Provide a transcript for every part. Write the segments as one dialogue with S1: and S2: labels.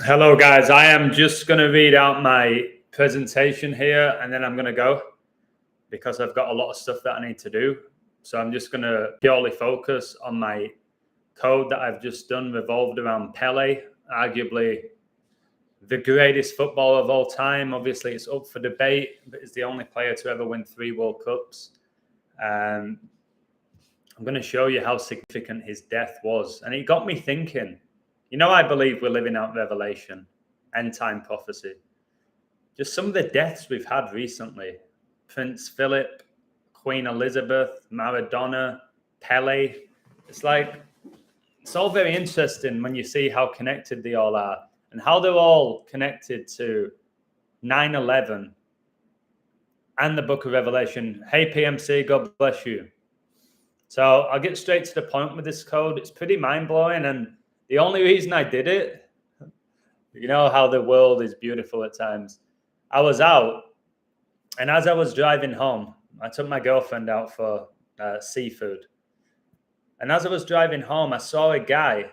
S1: Hello, guys. I am just going to read out my presentation here and then I'm going to go because I've got a lot of stuff that I need to do. So I'm just going to purely focus on my code that I've just done revolved around Pelé, arguably the greatest footballer of all time. Obviously, it's up for debate, but he's the only player to ever win 3 World Cups. I'm going to show you how significant his death was. And it got me thinking. I believe we're living out Revelation, end-time prophecy. Just some of the deaths we've had recently. Prince Philip, Queen Elizabeth, Maradona, Pelé. It's all very interesting when you see how connected they all are and how they're all connected to 9/11 and the book of Revelation. Hey, PMC, God bless you. So I'll get straight to the point with this code. It's pretty mind-blowing, and the only reason I did it, you know how the world is beautiful at times. I was out, and as I was driving home, I took my girlfriend out for seafood. And as I was driving home, I saw a guy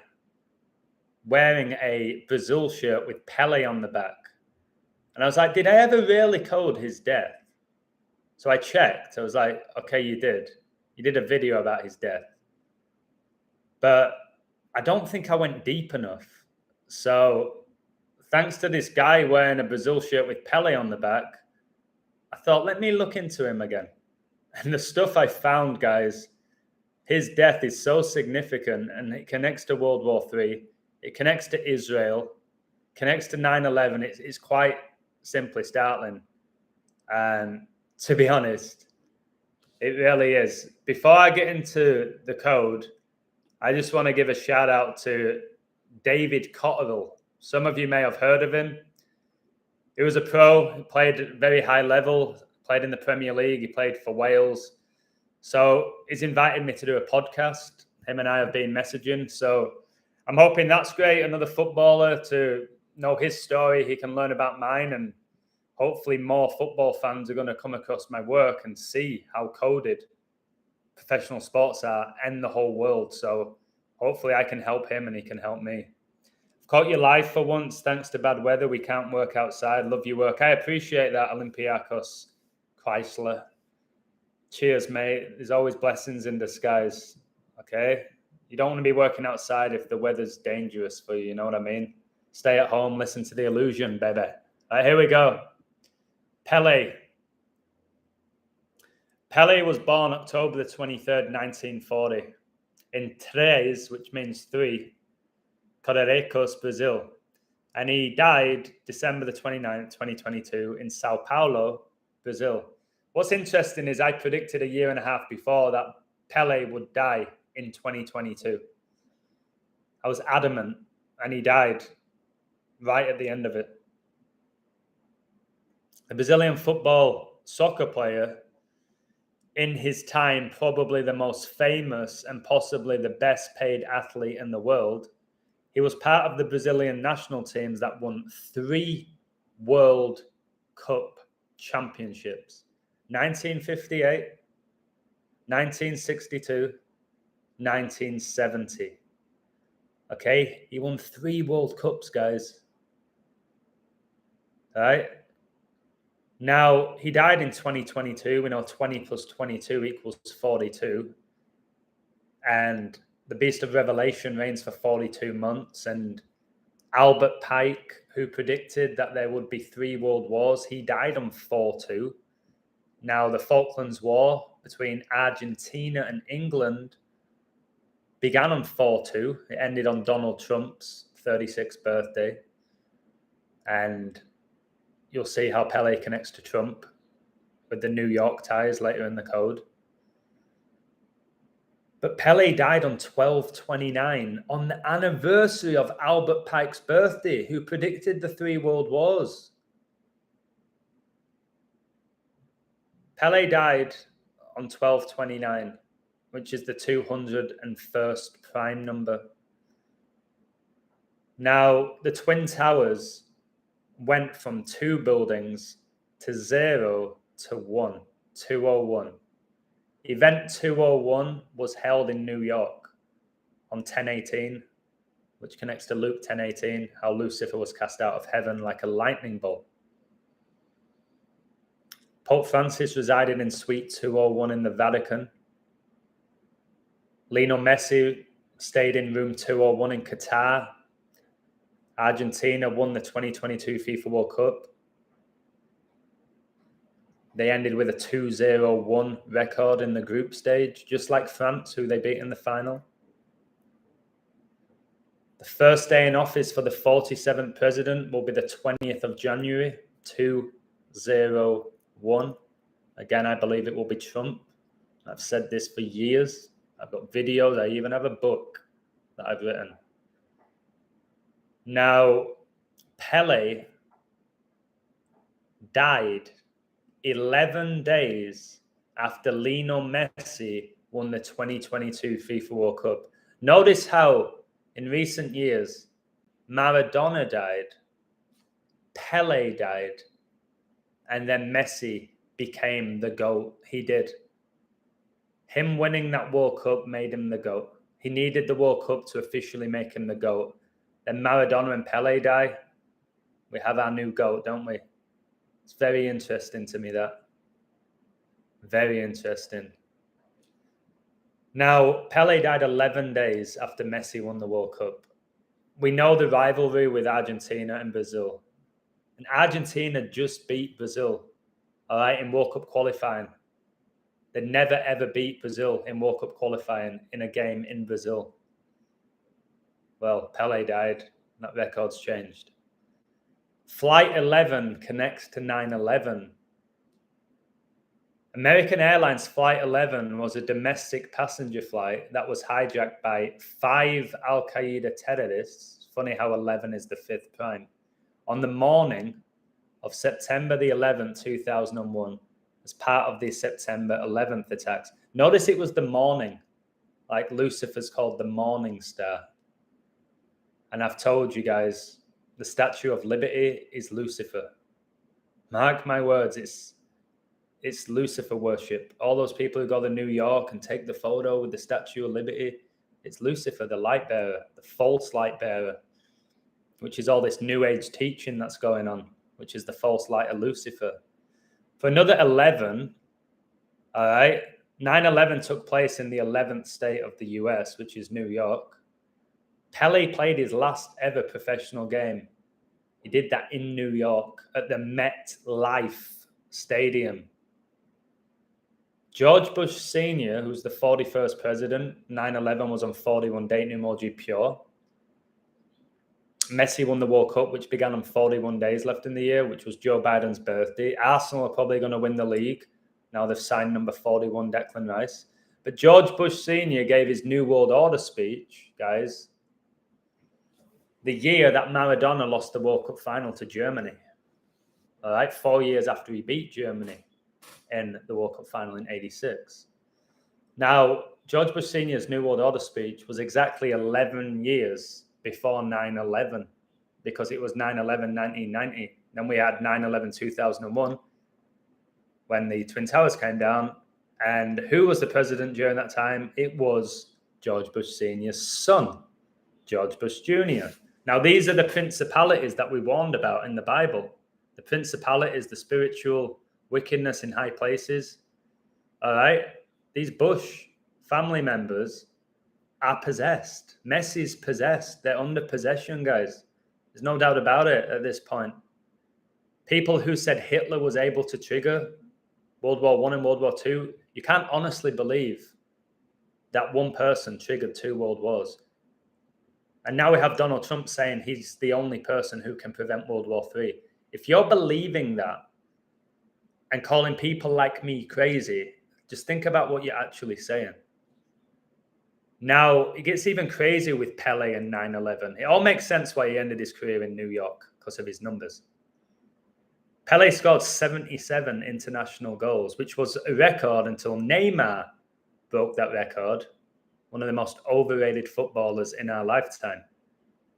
S1: wearing a Brazil shirt with Pelé on the back. And I was like, did I ever really code his death? So I checked. I was like, okay, you did. You did a video about his death. But I don't think I went deep enough. So thanks to this guy wearing a Brazil shirt with Pelé on the back, I thought, let me look into him again. And the stuff I found, guys, his death is so significant, and it connects to World War III. It connects to Israel, connects to 9/11. It's quite simply startling. And to be honest, it really is. Before I get into the code, I just want to give a shout out to David Cotterill. Some of you may have heard of him. He was a pro, he played at a very high level, played in the Premier League, he played for Wales. So he's invited me to do a podcast. Him and I have been messaging. So I'm hoping that's great. Another footballer to know his story. He can learn about mine, and hopefully more football fans are going to come across my work and see how coded professional sports are and the whole world. So hopefully I can help him and he can help me. I've caught you live for once. Thanks to bad weather, we can't work outside. Love your work. I appreciate that, Olympiakos Chrysler. Cheers, mate. There's always blessings in disguise. Okay? You don't want to be working outside if the weather's dangerous for you. You know what I mean? Stay at home, listen to the illusion, baby. All right, here we go. Pelé. Pelé was born October the 23rd, 1940, in Três, which means 3, Correios, Brazil. And he died December the 29th, 2022, in Sao Paulo, Brazil. What's interesting is I predicted a year and a half before that Pelé would die in 2022. I was adamant, and he died right at the end of it. A Brazilian soccer player, in his time, probably the most famous and possibly the best paid athlete in the world. He was part of the Brazilian national teams that won 3 World Cup championships. 1958, 1962, 1970. Okay, he won 3 World Cups, guys. All right. Now, he died in 2022. We know 20 plus 22 equals 42. And the Beast of Revelation reigns for 42 months. And Albert Pike, who predicted that there would be 3 world wars, he died on 4/2. Now, the Falklands War between Argentina and England began on 4/2. It ended on Donald Trump's 36th birthday. And you'll see how Pelé connects to Trump with the New York ties later in the code. But Pelé died on 12/29, on the anniversary of Albert Pike's birthday, who predicted the 3 world wars. Pelé died on 12/29, which is the 201st prime number. Now, the Twin Towers went from 2 buildings to 0 to 1, 201. Event 201 was held in New York on 10/18, which connects to Luke 10:18, how Lucifer was cast out of heaven like a lightning bolt. Pope Francis resided in Suite 201 in the Vatican. Lionel Messi stayed in room 201 in Qatar. Argentina won the 2022 FIFA World Cup. They ended with a 2-0-1 record in the group stage, just like France, who they beat in the final. The first day in office for the 47th president will be the 20th of January, 2-0-1. Again, I believe it will be Trump. I've said this for years. I've got videos. I even have a book that I've written. Now, Pelé died 11 days after Lionel Messi won the 2022 FIFA World Cup. Notice how in recent years, Maradona died, Pelé died, and then Messi became the GOAT. He did. Him winning that World Cup made him the GOAT. He needed the World Cup to officially make him the GOAT. Then Maradona and Pelé die. We have our new GOAT, don't we? It's very interesting to me, that. Very interesting. Now, Pelé died 11 days after Messi won the World Cup. We know the rivalry with Argentina and Brazil. And Argentina just beat Brazil, all right, in World Cup qualifying. They never, ever beat Brazil in World Cup qualifying in a game in Brazil. Well, Pelé died. That record's changed. Flight 11 connects to 9/11. American Airlines Flight 11 was a domestic passenger flight that was hijacked by 5 Al-Qaeda terrorists. Funny how 11 is the 5th prime. On the morning of September the 11th, 2001, as part of the September 11th attacks. Notice it was the morning, like Lucifer's called the morning star. And I've told you guys, the Statue of Liberty is Lucifer. Mark my words, it's Lucifer worship. All those people who go to New York and take the photo with the Statue of Liberty, it's Lucifer, the light bearer, the false light bearer, which is all this New Age teaching that's going on, which is the false light of Lucifer. For another 11, all right, 9/11 took place in the 11th state of the US, which is New York. Pelé played his last ever professional game. He did that in New York at the MetLife Stadium. George Bush Sr., who's the 41st president, 9/11 was on 41 date emoji pure. Messi won the World Cup, which began on 41 days left in the year, which was Joe Biden's birthday. Arsenal are probably going to win the league. Now they've signed number 41, Declan Rice. But George Bush Sr. gave his New World Order speech, guys, the year that Maradona lost the World Cup final to Germany. All right, 4 years after he beat Germany in the World Cup final in '86. Now, George Bush Sr.'s New World Order speech was exactly 11 years before 9/11, because it was 9/11 1990. Then we had 9/11 2001 when the Twin Towers came down. And who was the president during that time? It was George Bush Sr.'s son, George Bush Jr. Now, these are the principalities that we warned about in the Bible. The principalities, the spiritual wickedness in high places. All right? These Bush family members are possessed. Messi's possessed. They're under possession, guys. There's no doubt about it at this point. People who said Hitler was able to trigger World War I and World War II, you can't honestly believe that one person triggered 2 world wars. And now we have Donald Trump saying he's the only person who can prevent World War III. If you're believing that and calling people like me crazy, just think about what you're actually saying. Now, it gets even crazier with Pelé and 9/11. It all makes sense why he ended his career in New York, because of his numbers. Pelé scored 77 international goals, which was a record until Neymar broke that record. One of the most overrated footballers in our lifetime.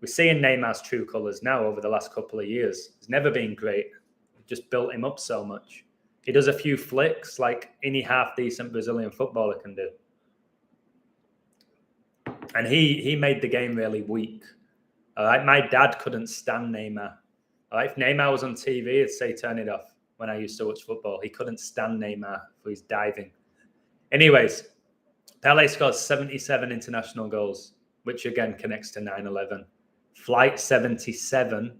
S1: We're seeing Neymar's true colours now over the last couple of years. He's never been great. We've just built him up so much. He does a few flicks like any half-decent Brazilian footballer can do. And he made the game really weak. All right, my dad couldn't stand Neymar. All right, if Neymar was on TV, he'd say turn it off. When I used to watch football, he couldn't stand Neymar for his diving. Anyways, Pelé scored 77 international goals, which again connects to 9/11. Flight 77.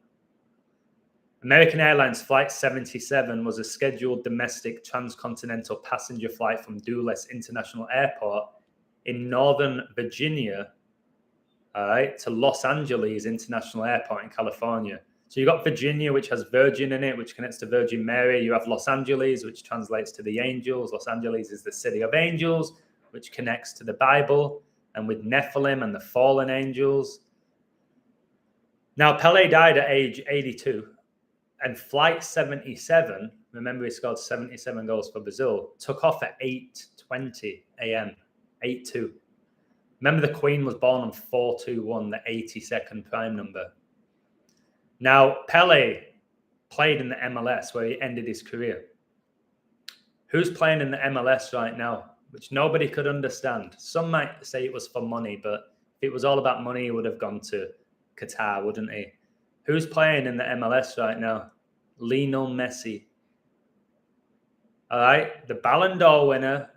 S1: American Airlines Flight 77 was a scheduled domestic transcontinental passenger flight from Dulles International Airport in Northern Virginia, all right, to Los Angeles International Airport in California. So you've got Virginia, which has Virgin in it, which connects to Virgin Mary. You have Los Angeles, which translates to the angels. Los Angeles is the city of angels, which connects to the Bible, and with Nephilim and the fallen angels. Now, Pelé died at age 82, and Flight 77, remember he scored 77 goals for Brazil, took off at 8:20 a.m., 8-2. Remember the Queen was born on 421, the 82nd prime number. Now, Pelé played in the MLS where he ended his career. Who's playing in the MLS right now? Which nobody could understand. Some might say it was for money, but if it was all about money, he would have gone to Qatar, wouldn't he? Who's playing in the MLS right now? Lionel Messi. All right, the Ballon d'Or winner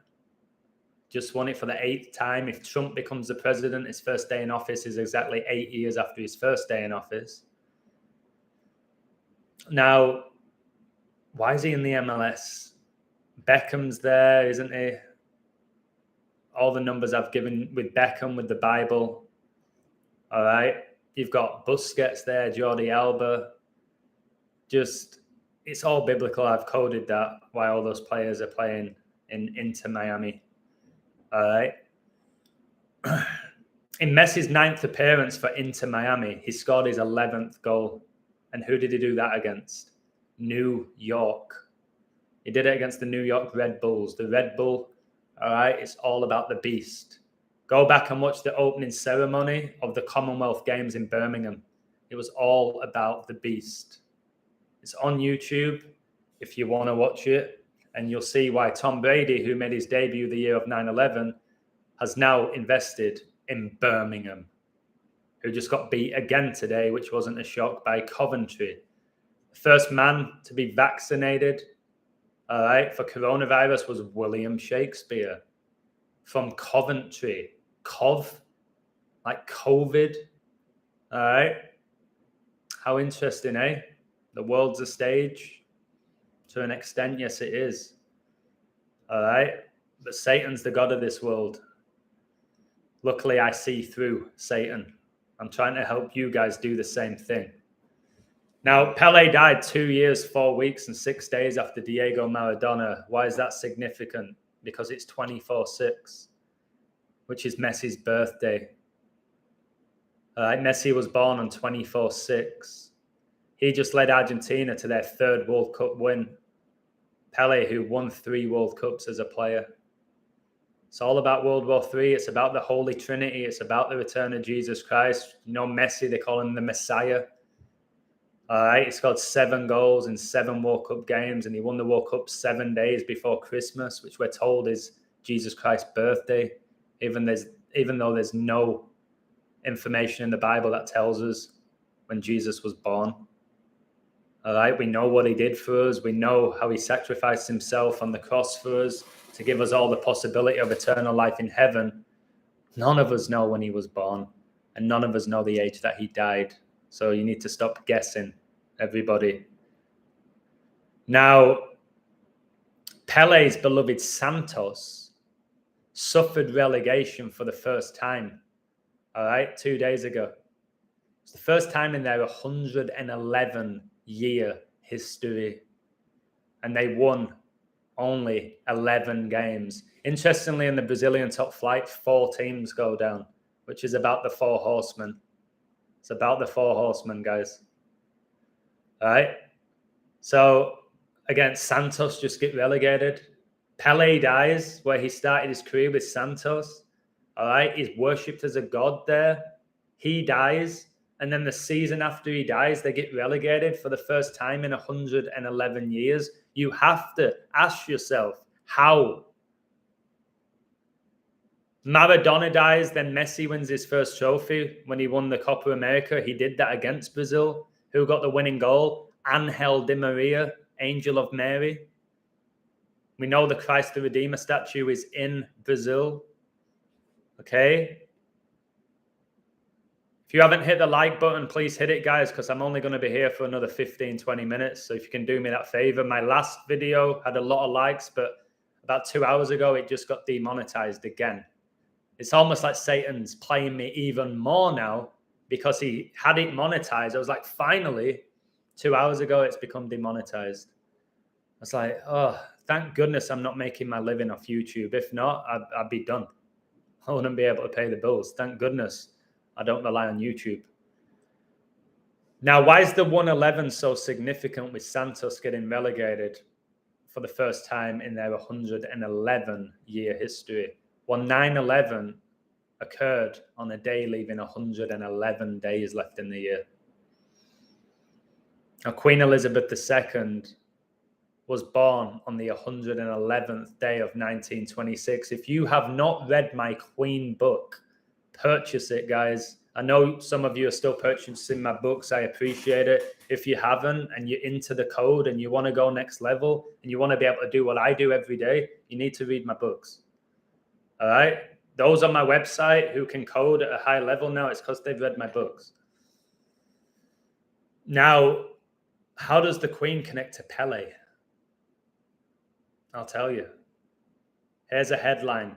S1: just won it for the 8th time. If Trump becomes the president, his first day in office is exactly 8 years after his first day in office. Now, why is he in the MLS? Beckham's there, isn't he? All the numbers I've given with Beckham, with the Bible. All right. You've got Busquets there, Jordi Alba. Just, it's all biblical. I've coded that, why all those players are playing in Inter Miami. All right. In Messi's 9th appearance for Inter Miami, he scored his 11th goal. And who did he do that against? New York. He did it against the New York Red Bulls. The Red Bull, all right, it's all about the beast. Go back and watch the opening ceremony of the Commonwealth Games in Birmingham. It was all about the beast. It's on YouTube if you want to watch it. And you'll see why Tom Brady, who made his debut the year of 9/11, has now invested in Birmingham, who just got beat again today, which wasn't a shock, by Coventry. The first man to be vaccinated, all right, for coronavirus was William Shakespeare from Coventry. Cov, like COVID. All right. How interesting, eh? The world's a stage. To an extent, yes, it is. All right. But Satan's the god of this world. Luckily, I see through Satan. I'm trying to help you guys do the same thing. Now, Pelé died 2 years, 4 weeks, and 6 days after Diego Maradona. Why is that significant? Because it's 24/6, which is Messi's birthday. Messi was born on 24/6. He just led Argentina to their 3rd World Cup win. Pelé, who won 3 World Cups as a player. It's all about World War III. It's about the Holy Trinity. It's about the return of Jesus Christ. You know, Messi, they call him the Messiah. All right, he scored 7 goals in 7 World Cup games, and he won the World Cup 7 days before Christmas, which we're told is Jesus Christ's birthday, even though there's no information in the Bible that tells us when Jesus was born. All right, we know what he did for us. We know how he sacrificed himself on the cross for us to give us all the possibility of eternal life in heaven. None of us know when he was born, and none of us know the age that he died. So you need to stop guessing, everybody. Now, Pele's beloved Santos suffered relegation for the first time, all right, 2 days ago. It's the first time in their 111-year history, and they won only 11 games. Interestingly, in the Brazilian top flight, 4 teams go down, which is about the 4 horsemen. It's about the 4 horsemen, guys. All right. So, again, Santos just get relegated. Pelé dies where he started his career with Santos. All right. He's worshipped as a god there. He dies. And then the season after he dies, they get relegated for the first time in 111 years. You have to ask yourself, how? Maradona dies, then Messi wins his first trophy when he won the Copa America. He did that against Brazil. Who got the winning goal? Angel Di Maria, Angel of Mary. We know the Christ the Redeemer statue is in Brazil. Okay? If you haven't hit the like button, please hit it, guys, because I'm only going to be here for another 15, 20 minutes. So if you can do me that favor. My last video had a lot of likes, but about 2 hours ago, it just got demonetized again. It's almost like Satan's playing me even more now because he had it monetized. I was like, finally, 2 hours ago, it's become demonetized. I was like, oh, thank goodness I'm not making my living off YouTube. If not, I'd be done. I wouldn't be able to pay the bills. Thank goodness I don't rely on YouTube. Now, why is the 111 so significant with Santos getting relegated for the first time in their 111-year history? Well, 9/11 occurred on a day leaving 111 days left in the year. Now, Queen Elizabeth II was born on the 111th day of 1926. If you have not read my Queen book, purchase it, guys. I know some of you are still purchasing my books. I appreciate it. If you haven't and you're into the code and you want to go next level and you want to be able to do what I do every day, you need to read my books. All right? Those on my website who can code at a high level now, it's because they've read my books. Now, how does the Queen connect to Pelé? I'll tell you. Here's a headline.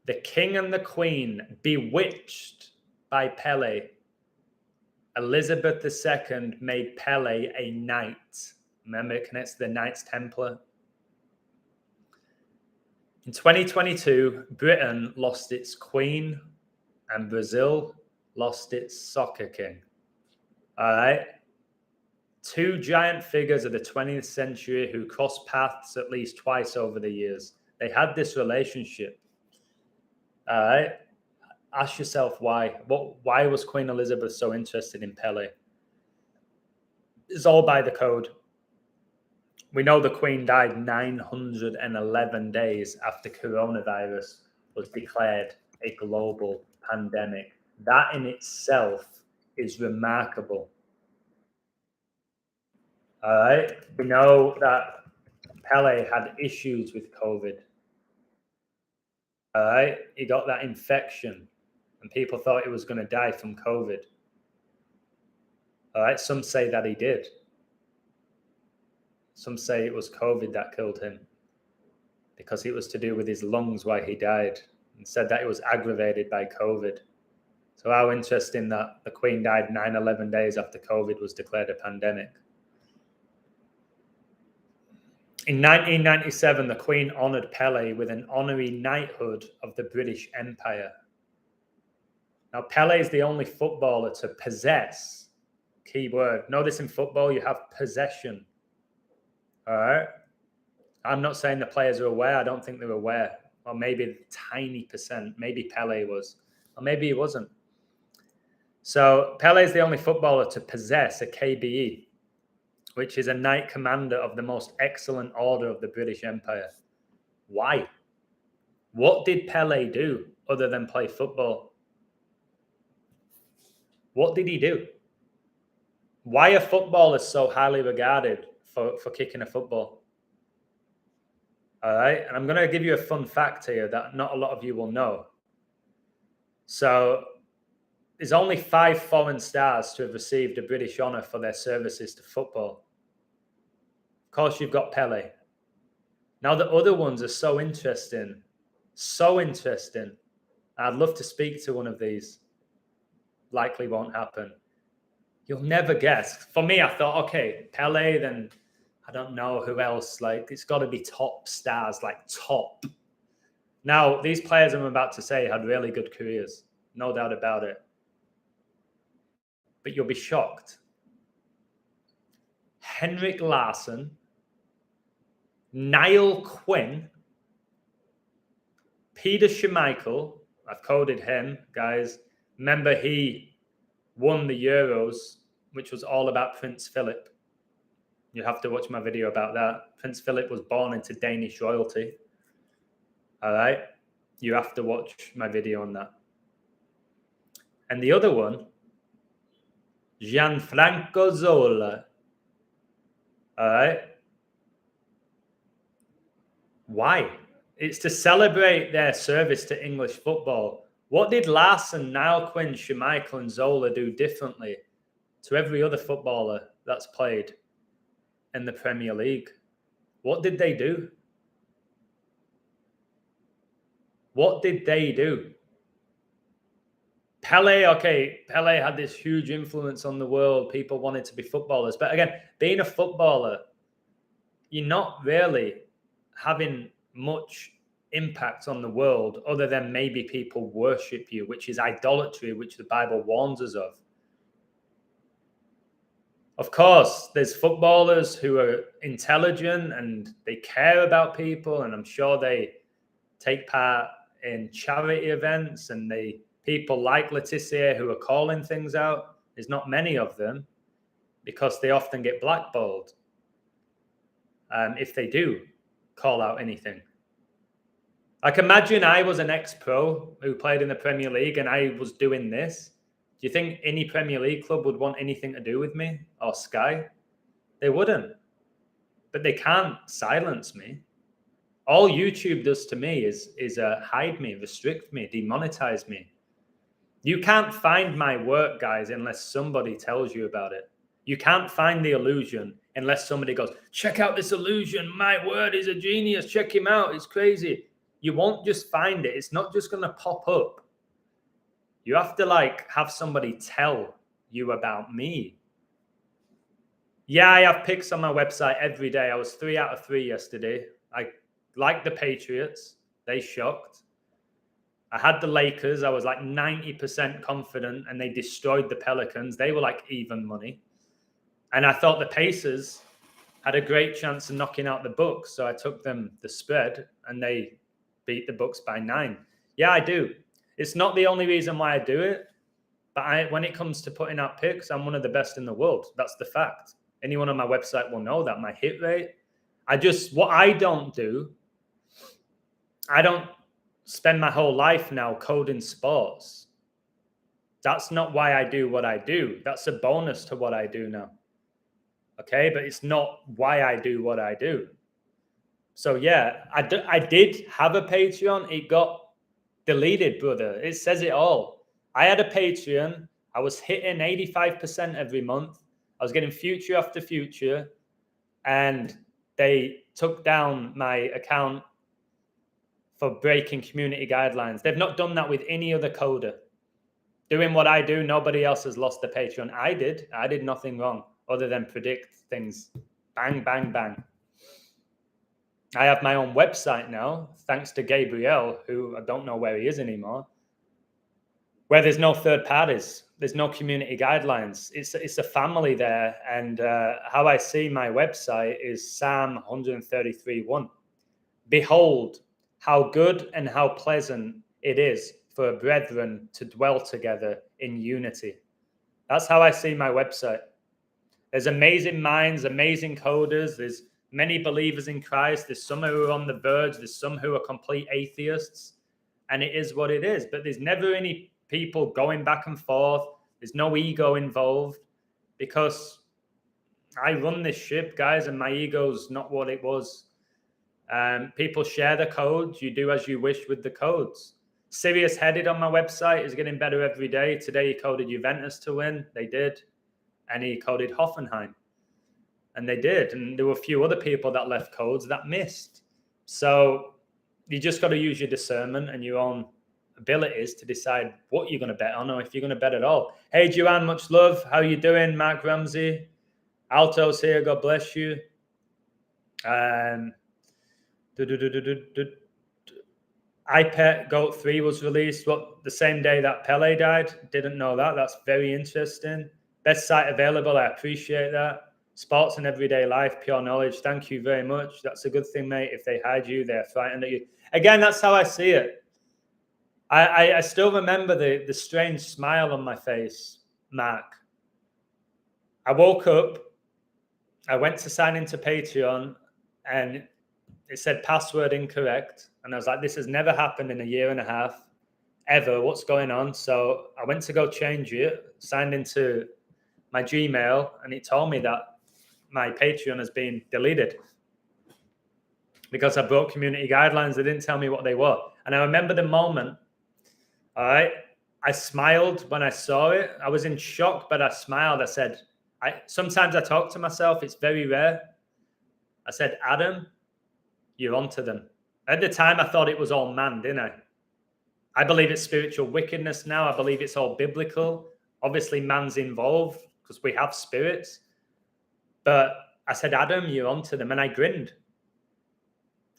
S1: The King and the Queen bewitched by Pelé. Elizabeth II made Pelé a knight. Remember, it connects to the Knights Templar. In 2022, Britain lost its queen and Brazil lost its soccer king. All right? Two giant figures of the 20th century who crossed paths at least twice over the years. They had this relationship. All right? Ask yourself why. Why was Queen Elizabeth so interested in Pelé? It's all by the code. We know the Queen died 911 days after coronavirus was declared a global pandemic. That in itself is remarkable. All right. We know that Pelé had issues with COVID. All right. He got that infection and people thought he was going to die from COVID. All right. Some say that he did. Some say it was COVID that killed him because it was to do with his lungs why he died, and said that it was aggravated by COVID. So how interesting that the Queen died 911 days after COVID was declared a pandemic. In 1997, the Queen honoured Pelé with an honorary knighthood of the British Empire. Now, Pelé is the only footballer to possess, key word. Notice in football, you have possession. All right. I'm not saying the players are aware. I don't think they're aware. Or maybe a tiny percent. Maybe Pelé was. Or maybe he wasn't. So Pelé is the only footballer to possess a KBE, which is a Knight Commander of the most excellent order of the British Empire. Why? What did Pelé do other than play football? What did he do? Why are footballers so highly regarded for kicking a football? All right. And I'm going to give you a fun fact here that not a lot of you will know. So there's only 5 foreign stars to have received a British honour for their services to football. Of course, you've got Pelé. Now, the other ones are so interesting. So interesting. I'd love to speak to one of these. Likely won't happen. You'll never guess. For me, I thought, okay, Pelé, then I don't know who else. Like, it's got to be top stars, like top. Now, these players I'm about to say had really good careers. No doubt about it. But you'll be shocked. Henrik Larsson, Niall Quinn, Peter Schmeichel. I've coded him, guys. Remember, he won the Euros, which was all about Prince Philip. You have to watch my video about that. Prince Philip was born into Danish royalty. All right. You have to watch my video on that. And the other one, Gianfranco Zola. All right. Why? It's to celebrate their service to English football. What did Larson, Niall Quinn, Schmeichel, and Zola do differently to every other footballer that's played in the Premier League? What did they do? What did they do? Pelé, okay, Pelé had this huge influence on the world. People wanted to be footballers. But again, being a footballer, you're not really having much impact on the world other than maybe people worship you, which is idolatry, which the Bible warns us of. Of course, there's footballers who are intelligent and they care about people, and I'm sure they take part in charity events, and people like Letitia who are calling things out. There's not many of them because they often get blackballed if they do call out anything. Like, imagine I was an ex-pro who played in the Premier League and I was doing this. Do you think any Premier League club would want anything to do with me, or Sky? They wouldn't. But they can't silence me. All YouTube does to me is hide me, restrict me, demonetize me. You can't find my work, guys, unless somebody tells you about it. You can't find the illusion unless somebody goes, check out this illusion. My word, is a genius. Check him out. It's crazy. You won't just find it. It's not just going to pop up. You have to have somebody tell you about me. Yeah, I have picks on my website every day. I was 3 out of 3 yesterday. I like the Patriots. They shocked. I had the Lakers. I was 90% confident, and they destroyed the Pelicans. They were even money. And I thought the Pacers had a great chance of knocking out the Bucks. So I took them the spread, and they beat the Bucks by 9. Yeah, I do. It's not the only reason why I do it. But when it comes to putting out picks, I'm one of the best in the world. That's the fact. Anyone on my website will know that. My hit rate. What I don't do, I don't spend my whole life now coding sports. That's not why I do what I do. That's a bonus to what I do now. Okay, but it's not why I do what I do. So yeah, I did have a Patreon. It got deleted, brother. It says it all. I had a Patreon. I was hitting 85% every month. I was getting future after future, and they took down my account for breaking community guidelines. They've not done that with any other coder. Doing what I do, nobody else has lost the Patreon. I did nothing wrong other than predict things. Bang, bang, bang. I have my own website now, thanks to Gabriel, who I don't know where he is anymore, where there's no third parties. There's no community guidelines. It's a family there. And how I see my website is Psalm 133:1. Behold, how good and how pleasant it is for brethren to dwell together in unity. That's how I see my website. There's amazing minds, amazing coders. There's many believers in Christ. There's some who are on the verge. There's some who are complete atheists. And it is what it is. But there's never any people going back and forth. There's no ego involved, because I run this ship, guys, and my ego's not what it was. People share the codes. You do as you wish with the codes. Sirius Headed on my website is getting better every day. Today he coded Juventus to win. They did. And he coded Hoffenheim. And they did. And there were a few other people that left codes that missed. So you just got to use your discernment and your own abilities to decide what you're going to bet on, or if you're going to bet at all. Hey, Joanne, much love. How you doing? Mark Ramsey. Alto's here. God bless you. iPet Goat 3 was released the same day that Pelé died. Didn't know that. That's very interesting. Best site available. I appreciate that. Sports and everyday life, pure knowledge. Thank you very much. That's a good thing, mate. If they hide you, they're frightened at you. Again, that's how I see it. I still remember the strange smile on my face, Mark. I woke up, I went to sign into Patreon, and it said password incorrect. And I was like, this has never happened in a year and a half, ever. What's going on? So I went to go change it, signed into my Gmail, and it told me that my Patreon has been deleted because I broke community guidelines. They didn't tell me what they were. And I remember the moment, all right, I smiled when I saw it. I was in shock, but I smiled. I said, sometimes I talk to myself. It's very rare. I said, Adam, you're onto them. At the time, I thought it was all man, didn't I? I believe it's spiritual wickedness now. I believe it's all biblical. Obviously, man's involved because we have spirits. But I said, Adam, you're onto them. And I grinned.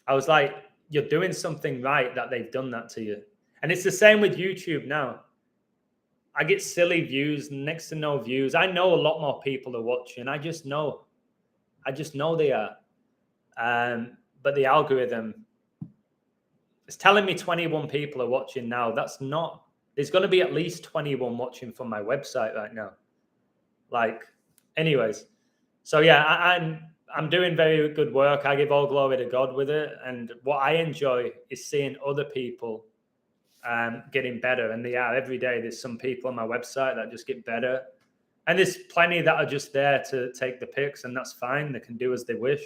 S1: I was like, you're doing something right that they've done that to you. And it's the same with YouTube now. I get silly views, next to no views. I know a lot more people are watching. I just know they are. But the algorithm is telling me 21 people are watching now. That's not, there's going to be at least 21 watching from my website right now. Like, anyways. So yeah, I'm doing very good work. I give all glory to God with it. And what I enjoy is seeing other people getting better. And they are every day. There's some people on my website that just get better. And there's plenty that are just there to take the pics, and that's fine. They can do as they wish.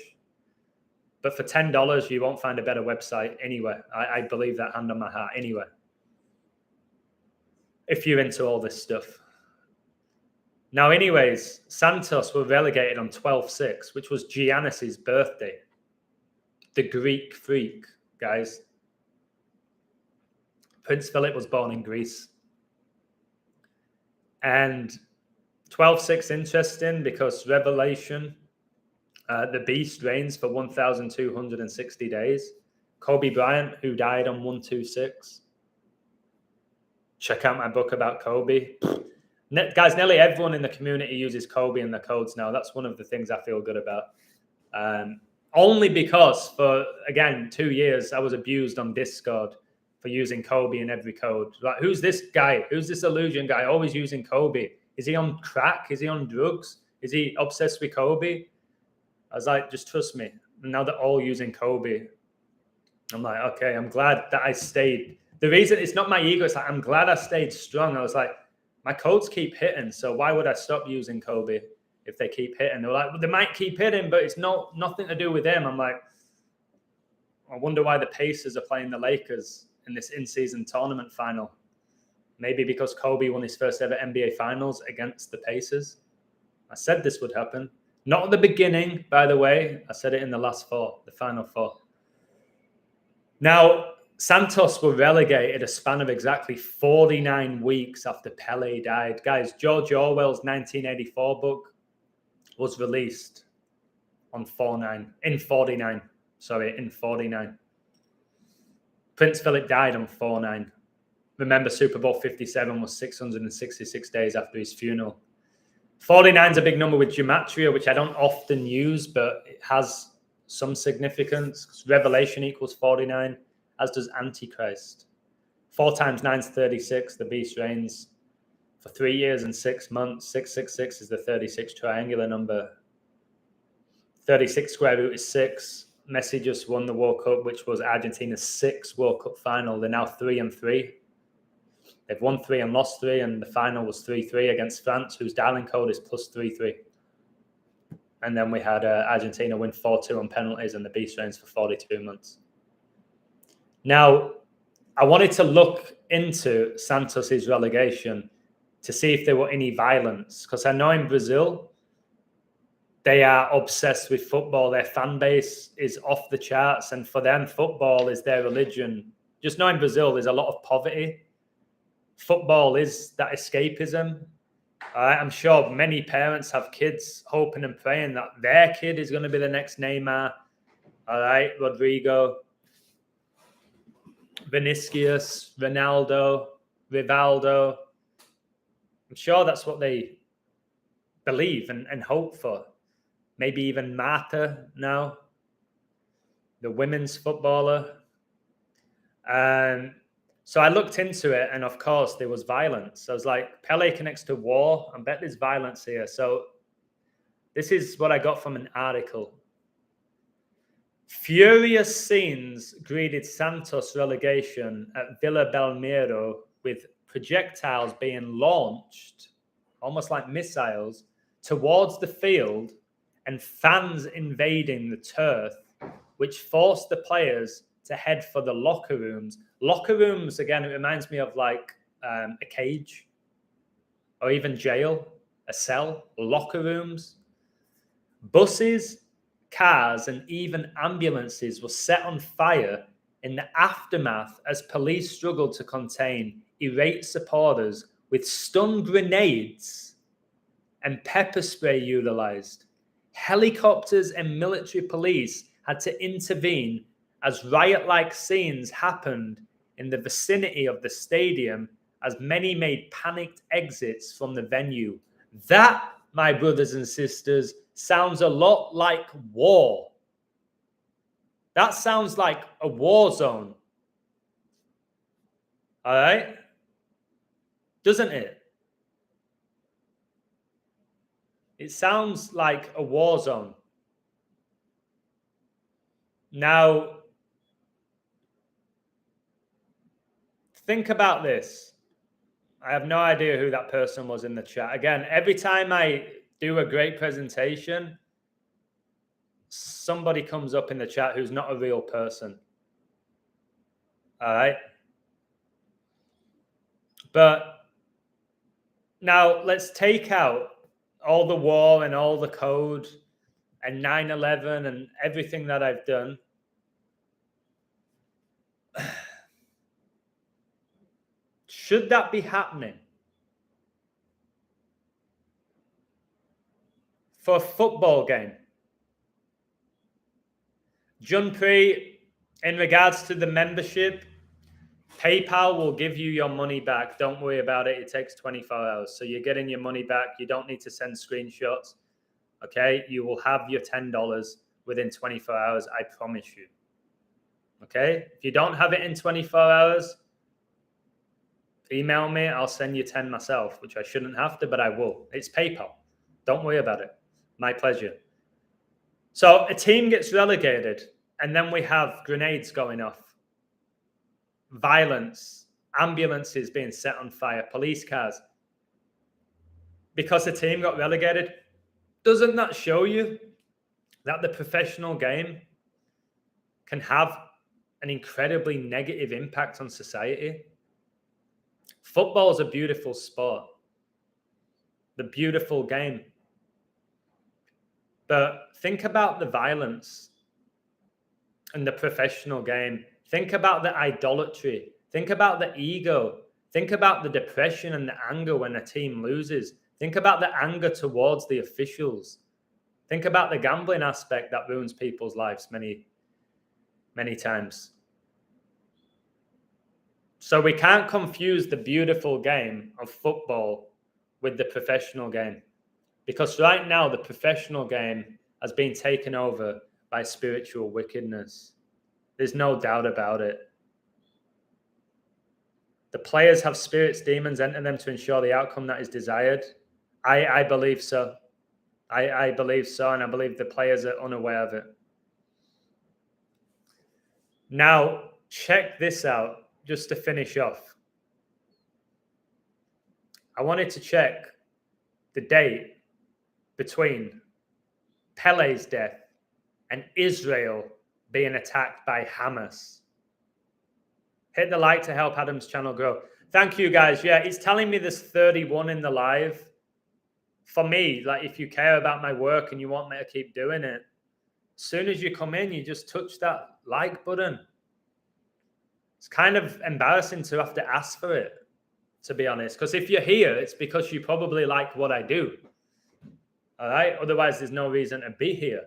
S1: But for $10, you won't find a better website anywhere. I believe that hand on my heart anywhere. If you're into all this stuff. Now, anyways, Santos were relegated on 12/6, which was Giannis's birthday. The Greek freak, guys. Prince Philip was born in Greece. And 12/6 interesting because Revelation, the beast reigns for 1,260 days. Kobe Bryant, who died on 1/26. Check out my book about Kobe. Guys, nearly everyone in the community uses Kobe in their codes now. That's one of the things I feel good about. Only because for, again, 2 years, I was abused on Discord for using Kobe in every code. Like, who's this guy? Who's this illusion guy always using Kobe? Is he on crack? Is he on drugs? Is he obsessed with Kobe? I was like, just trust me. And now they're all using Kobe. I'm like, okay, I'm glad that I stayed. The reason, it's not my ego. It's like, I'm glad I stayed strong. I was like, my codes keep hitting, so why would I stop using Kobe if they keep hitting? They're like, well, they might keep hitting, but it's nothing to do with them. I'm like, I wonder why the Pacers are playing the Lakers in this in-season tournament final. Maybe because Kobe won his first ever NBA Finals against the Pacers. I said this would happen. Not at the beginning, by the way. I said it in the last four, the final four. Now, Santos were relegated a span of exactly 49 weeks after Pelé died. Guys, George Orwell's 1984 book was released in 49. Prince Philip died on 4/9. Remember, Super Bowl 57 was 666 days after his funeral. 49 is a big number with gematria, which I don't often use, but it has some significance. Revelation equals 49. As does Antichrist. 4 times 9 is 36. The beast reigns for 3 years and 6 months. 666 is the 36 triangular number. 36 square root is 6. Messi just won the World Cup, which was Argentina's 6th World Cup final. They're now 3-3. They've won 3 and lost 3, and the final was 3-3 against France, whose dialing code is +33. And then we had Argentina win 4-2 on penalties, and the beast reigns for 42 months. Now, I wanted to look into Santos's relegation to see if there were any violence, because I know in Brazil, they are obsessed with football. Their fan base is off the charts, and for them, football is their religion. Just know in Brazil, there's a lot of poverty. Football is that escapism. I'm sure many parents have kids hoping and praying that their kid is going to be the next Neymar. All right, Rodrigo, Vinicius, Ronaldo, Rivaldo. I'm sure that's what they believe and hope for. Maybe even Marta now, the women's footballer. So I looked into it, and of course there was violence. I was like, Pelé connects to war. I bet there's violence here. So this is what I got from an article. Furious scenes greeted Santos relegation at Villa Belmiro, with projectiles being launched, almost like missiles, towards the field and fans invading the turf, which forced the players to head for the locker rooms. Locker rooms, again, it reminds me of like a cage or even jail, a cell, locker rooms. Buses, cars, and even ambulances were set on fire in the aftermath as police struggled to contain irate supporters with stun grenades and pepper spray utilized. Helicopters and military police had to intervene as riot-like scenes happened in the vicinity of the stadium, as many made panicked exits from the venue. That, my brothers and sisters, sounds a lot like war. That sounds like a war zone. All right? Doesn't it? It sounds like a war zone. Now, think about this. I have no idea who that person was in the chat. Again, every time I do a great presentation, somebody comes up in the chat who's not a real person. All right? But now let's take out all the war and all the code and 9/11 and everything that I've done. Should that be happening for a football game? Junpri, in regards to the membership, PayPal will give you your money back. Don't worry about it. It takes 24 hours. So you're getting your money back. You don't need to send screenshots. Okay? You will have your $10 within 24 hours. I promise you. Okay? If you don't have it in 24 hours, email me. I'll send you 10 myself, which I shouldn't have to, but I will. It's PayPal. Don't worry about it. My pleasure. So a team gets relegated, and then we have grenades going off. Violence, ambulances being set on fire, police cars. Because the team got relegated, doesn't that show you that the professional game can have an incredibly negative impact on society? Football is a beautiful sport, the beautiful game. But think about the violence in the professional game. Think about the idolatry. Think about the ego. Think about the depression and the anger when a team loses. Think about the anger towards the officials. Think about the gambling aspect that ruins people's lives many, many times. So we can't confuse the beautiful game of football with the professional game. Because right now, the professional game has been taken over by spiritual wickedness. There's no doubt about it. The players have spirits, demons enter them to ensure the outcome that is desired. I believe so. I believe so, and I believe the players are unaware of it. Now, check this out, just to finish off. I wanted to check the date between Pele's death and Israel being attacked by Hamas. Hit the like to help Adam's channel grow. Thank you, guys. Yeah, it's telling me there's 31 in the live. For me, like, if you care about my work and you want me to keep doing it, as soon as you come in, you just touch that like button. It's kind of embarrassing to have to ask for it, to be honest. Because if you're here, it's because you probably like what I do. All right? Otherwise, there's no reason to be here.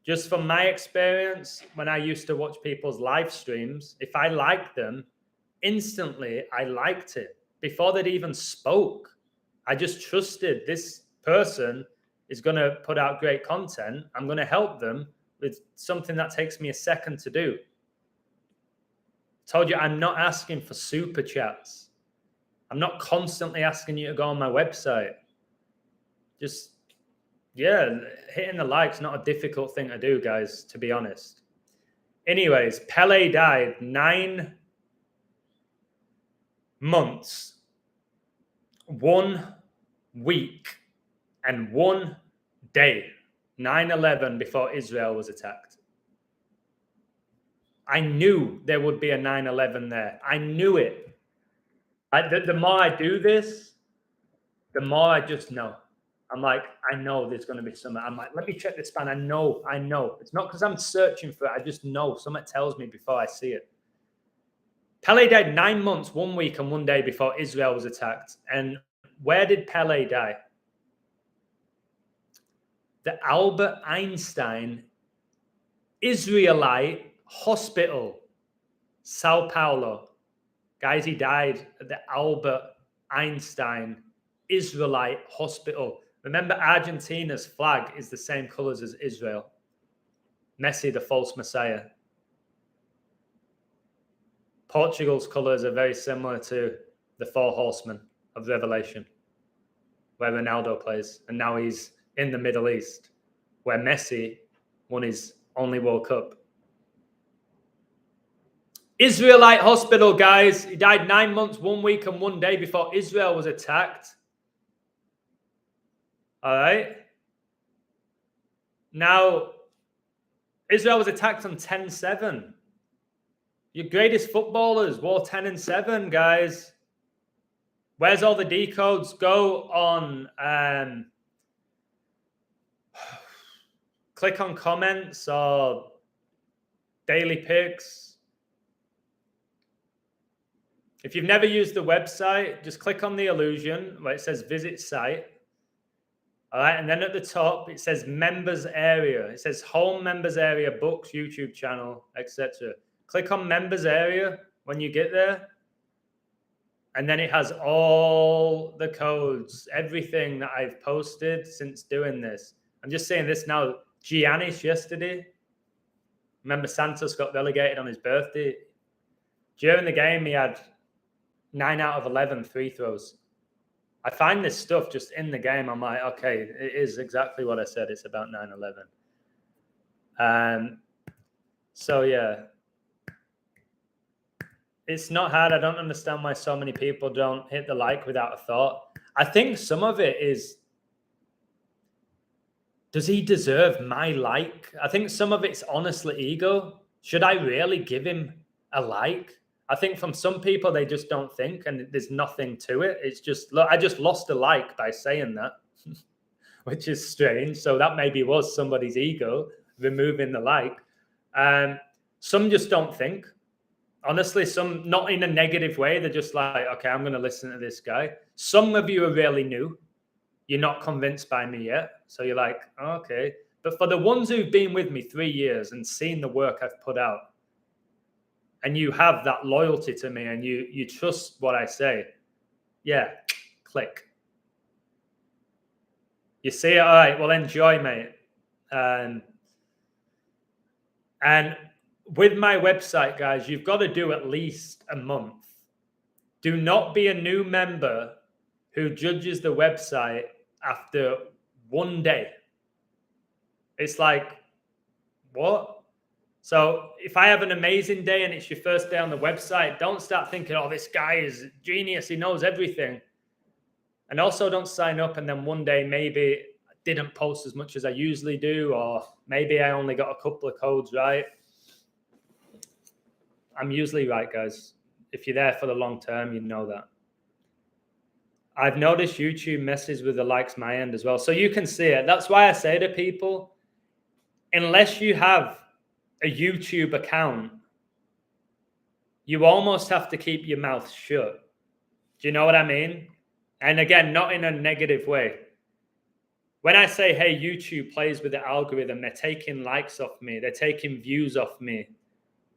S1: Just from my experience, when I used to watch people's live streams, if I liked them, instantly I liked it. Before they'd even spoke, I just trusted this person is going to put out great content. I'm going to help them with something that takes me a second to do. Told you, I'm not asking for super chats. I'm not constantly asking you to go on my website. Just Yeah, hitting the like's not a difficult thing to do, guys, to be honest. Anyways, Pelé died 9 months, 1 week, and 1 day, 9/11, before Israel was attacked. I knew there would be a 9/11 there. I knew it. The more I do this, the more I just know. I'm like, I know there's going to be something. I'm like, let me check this span. I know. It's not because I'm searching for it. I just know. Something tells me before I see it. Pelé died 9 months, 1 week, and 1 day before Israel was attacked. And where did Pelé die? The Albert Einstein Israelite Hospital, Sao Paulo. Guys, he died at the Albert Einstein Israelite Hospital. Remember, Argentina's flag is the same colors as Israel. Messi, the false messiah. Portugal's colors are very similar to the 4 horsemen of Revelation, where Ronaldo plays. And now he's in the Middle East, where Messi won his only World Cup. Israelite Hospital, guys. He died 9 months, 1 week, and 1 day before Israel was attacked. All right. Now, Israel was attacked on 10/7. Your greatest footballers wore 10 and 7, guys. Where's all the decodes? Go on. Click on comments or daily picks. If you've never used the website, just click on the illusion where it says visit site. All right. And then at the top, it says members area. It says home members area, books, YouTube channel, etc. Click on members area when you get there. And then it has all the codes, everything that I've posted since doing this. I'm just saying this now. Giannis yesterday. Remember, Santos got relegated on his birthday. During the game, he had 9 out of 11 free throws. I find this stuff just in the game. I'm like, okay, it is exactly what I said. It's about 9/11. So, yeah. It's not hard. I don't understand why so many people don't hit the like without a thought. I think some of it is, does he deserve my like? I think some of it's honestly ego. Should I really give him a like? I think from some people, they just don't think, and there's nothing to it. It's just, look, I just lost a like by saying that, which is strange. So that maybe was somebody's ego removing the like. Some just don't think. Honestly, some not in a negative way. They're just like, okay, I'm going to listen to this guy. Some of you are really new. You're not convinced by me yet. So you're like, oh, okay. But for the ones who've been with me 3 years and seen the work I've put out, and you have that loyalty to me and you trust what I say, yeah, click. You see it? All right, well, enjoy, mate. And with my website, guys, you've got to do at least a month. Do not be a new member who judges the website after 1 day. It's like, what? So if I have an amazing day and it's your first day on the website, don't start thinking, oh, this guy is genius. He knows everything. And also don't sign up and then one day maybe I didn't post as much as I usually do, or maybe I only got a couple of codes right. I'm usually right, guys. If you're there for the long term, you know that. I've noticed YouTube messes with the likes my end as well. So you can see it. That's why I say to people, unless you have a YouTube account, you almost have to keep your mouth shut. Do you know what I mean? And again, not in a negative way. When I say, hey, YouTube plays with the algorithm, they're taking likes off me. They're taking views off me.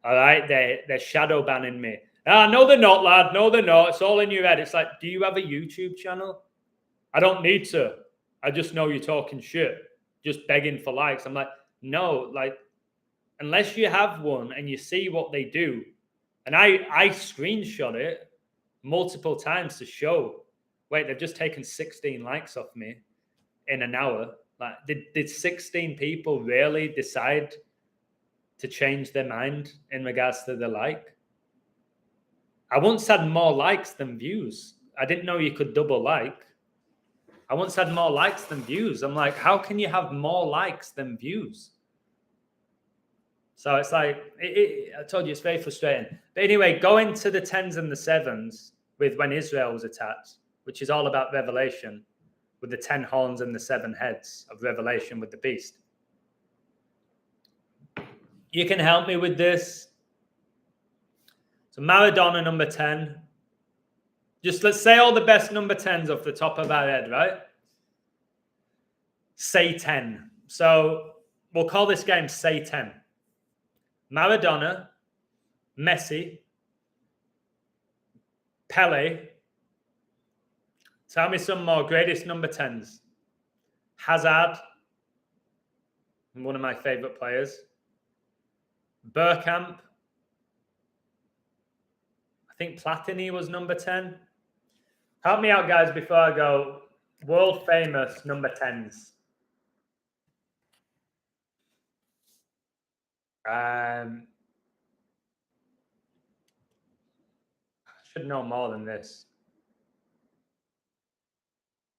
S1: All right? They're shadow banning me. No, they're not, lad. No, they're not. It's all in your head. It's like, do you have a YouTube channel? I don't need to. I just know you're talking shit, just begging for likes. I'm like, no, like, unless you have one and you see what they do. And I screenshot it multiple times to show, wait, they've just taken 16 likes off me in an hour. Like, did 16 people really decide to change their mind in regards to the like? I once had more likes than views. I didn't know you could double like. I once had more likes than views. I'm like, how can you have more likes than views? So it's like, I told you, it's very frustrating. But anyway, going to the 10s and the 7s with when Israel was attacked, which is all about Revelation, with the 10 horns and the 7 heads of Revelation with the beast. You can help me with this. So Maradona, number 10. Just let's say all the best number 10s off the top of our head, right? Say 10. So we'll call this game Say 10. Maradona, Messi, Pelé. Tell me some more greatest number 10s. Hazard, one of my favorite players. Bergkamp. I think Platini was number 10. Help me out, guys, before I go. World famous number 10s. I should know more than this.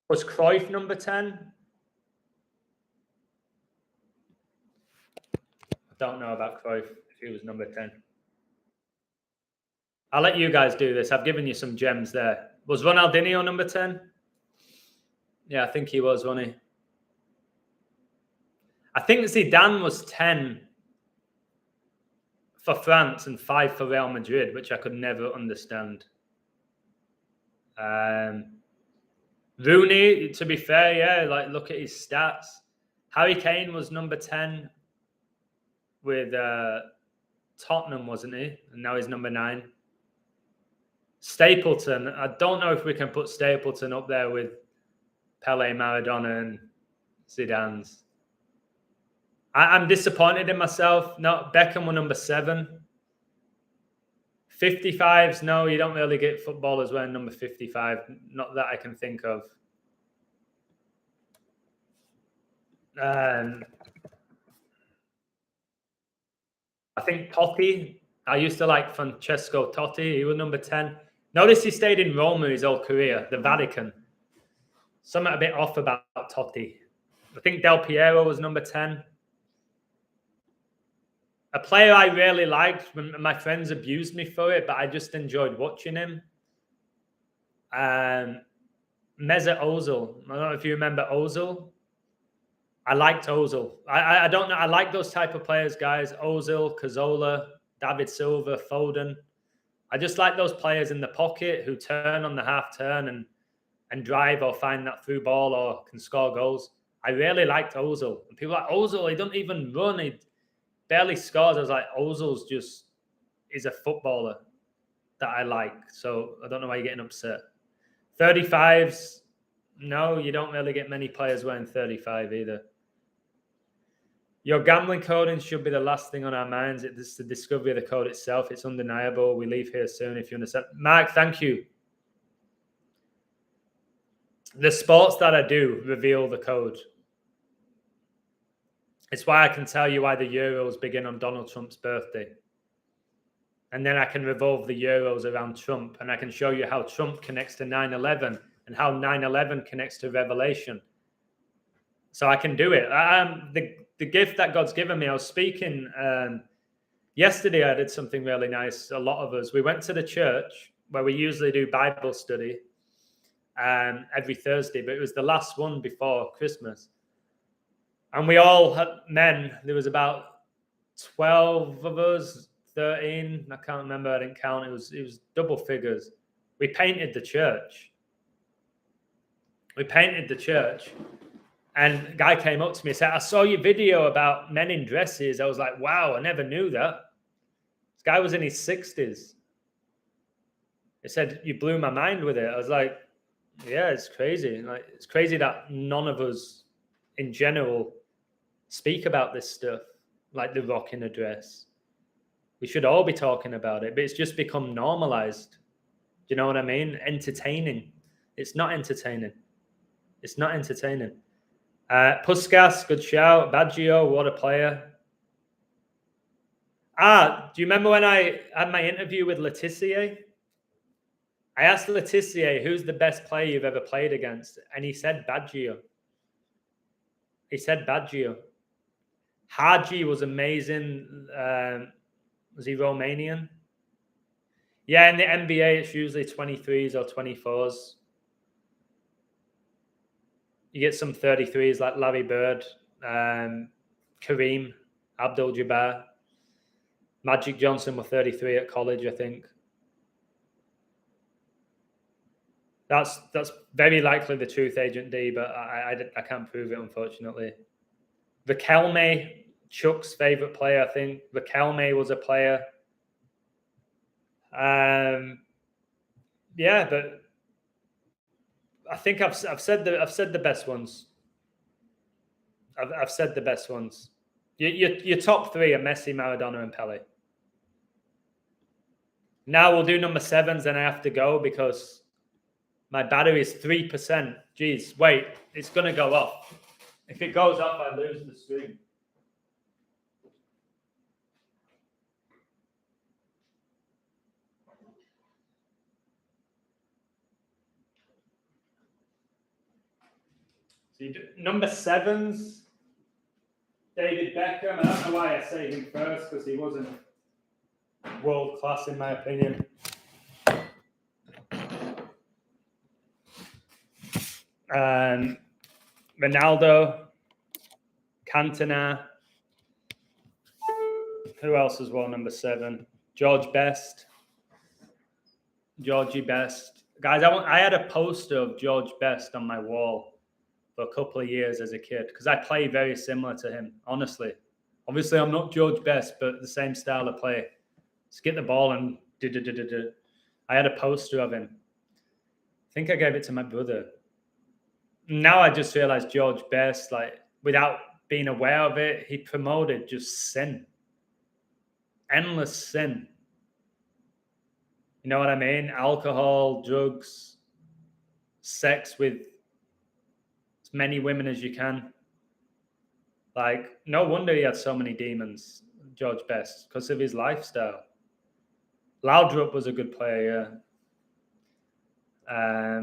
S1: Was Cruyff number 10? I don't know about Cruyff if he was number 10. I'll let you guys do this. I've given you some gems there. Was Ronaldinho number 10? Yeah, I think he was, wasn't he? I think Zidane was 10 for France and 5 for Real Madrid, which I could never understand. Rooney, to be fair, yeah, like look at his stats. Harry Kane was number 10 with Tottenham, wasn't he? And now he's number 9. Stapleton, I don't know if we can put Stapleton up there with Pelé, Maradona, and Zidane's. I'm disappointed in myself. No, Beckham were number 7. 55s, no, you don't really get footballers wearing number 55. Not that I can think of. I think Totti. I used to like Francesco Totti. He was number 10. Notice he stayed in Roma his whole career, the Vatican. Something a bit off about Totti. I think Del Piero was number 10. A player I really liked, my friends abused me for it, but I just enjoyed watching him. Mesut Ozil. I don't know if you remember Ozil. I liked Ozil. I don't know. I like those type of players, guys. Ozil, Cazorla, David Silva, Foden. I just like those players in the pocket who turn on the half turn and drive or find that through ball or can score goals. I really liked Ozil. And people are like, Ozil, he don't even run. He barely scores. I was like, Ozil's just is a footballer that I like. So I don't know why you're getting upset. 35s, no, you don't really get many players wearing 35 either. Your gambling coding should be the last thing on our minds. It's the discovery of the code itself. It's undeniable. We leave here soon if you understand. Mark, thank you. The sports that I do reveal the code. It's why I can tell you why the Euros begin on Donald Trump's birthday. And then I can revolve the Euros around Trump. And I can show you how Trump connects to 9/11 and how 9/11 connects to Revelation. So I can do it. The gift that God's given me, I was speaking yesterday. I did something really nice. A lot of us, we went to the church where we usually do Bible study every Thursday, but it was the last one before Christmas. And we all had men. There was about 12 of us, 13. I can't remember. I didn't count. It was double figures. We painted the church. And a guy came up to me and said, I saw your video about men in dresses. I was like, wow, I never knew that. This guy was in his 60s. He said, you blew my mind with it. I was like, yeah, it's crazy. Like, it's crazy that none of us in general speak about this stuff, like The Rock in a dress. We should all be talking about it, but it's just become normalized. Do you know what I mean? Entertaining. It's not entertaining. It's not entertaining. Puskas, good shout. Baggio, what a player. Do you remember when I had my interview with Letitia? I asked Letitia, who's the best player you've ever played against? And he said Baggio. Haji was amazing. Was he Romanian? Yeah, in the NBA, it's usually 23s or 24s. You get some 33s like Larry Bird, Kareem, Abdul-Jabbar. Magic Johnson were 33 at college, I think. That's very likely the truth, Agent D, but I can't prove it, unfortunately. Riquelme, Chuck's favorite player, I think. Riquelme was a player. Yeah, but I think I've said the best ones. I've said the best ones. Your top three are Messi, Maradona, and Pelé. Now we'll do number 7s, and I have to go because my battery is 3%. Jeez, wait, it's going to go off. If it goes off, I lose the stream. So number 7s, David Beckham. I don't know why I say him first because he wasn't world class in my opinion. Ronaldo, Cantona. Who else as well? Number 7, Georgie Best. Guys, I had a poster of George Best on my wall for a couple of years as a kid because I play very similar to him, honestly. Obviously, I'm not George Best, but the same style of play. Just get the ball and do. I had a poster of him. I think I gave it to my brother. Now I just realized George Best, like, without being aware of it, he promoted just sin. Endless sin. You know what I mean? Alcohol, drugs, sex with as many women as you can. Like, no wonder he had so many demons, George Best, because of his lifestyle. Laudrup was a good player, yeah.